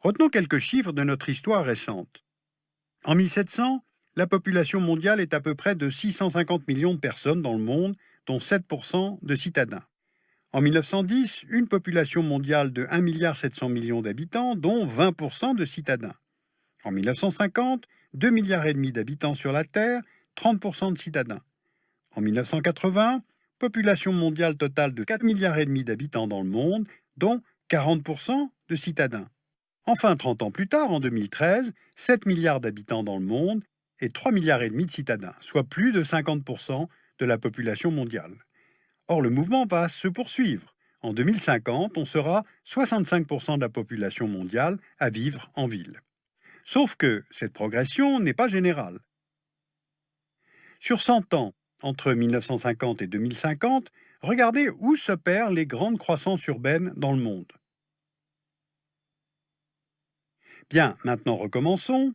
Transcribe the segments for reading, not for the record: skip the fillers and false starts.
Retenons quelques chiffres de notre histoire récente. En 1700, la population mondiale est à peu près de 650 millions de personnes dans le monde, dont 7% de citadins. En 1910, une population mondiale de 1,7 milliard d'habitants, dont 20% de citadins. En 1950, 2,5 milliards d'habitants sur la Terre, 30% de citadins. En 1980, population mondiale totale de 4,5 milliards d'habitants dans le monde, dont 40% de citadins. Enfin, 30 ans plus tard, en 2013, 7 milliards d'habitants dans le monde et 3,5 milliards de citadins, soit plus de 50% de la population mondiale. Or, le mouvement va se poursuivre. En 2050, on sera 65% de la population mondiale à vivre en ville. Sauf que cette progression n'est pas générale. Sur 100 ans, entre 1950 et 2050, regardez où s'opèrent les grandes croissances urbaines dans le monde. Bien, maintenant recommençons.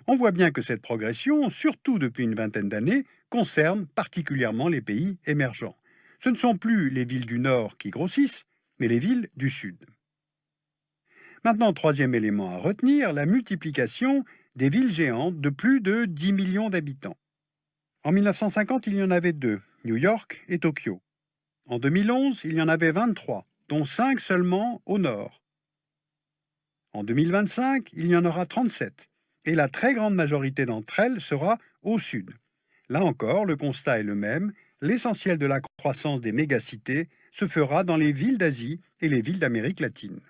On voit bien que cette progression, surtout depuis une vingtaine d'années, concerne particulièrement les pays émergents. Ce ne sont plus les villes du Nord qui grossissent, mais les villes du Sud. Maintenant, troisième élément à retenir, la multiplication des villes géantes de plus de 10 millions d'habitants. En 1950, il y en avait deux, New York et Tokyo. En 2011, il y en avait 23, dont 5 seulement au nord. En 2025, il y en aura 37, et la très grande majorité d'entre elles sera au sud. Là encore, le constat est le même, l'essentiel de la croissance des mégacités se fera dans les villes d'Asie et les villes d'Amérique latine.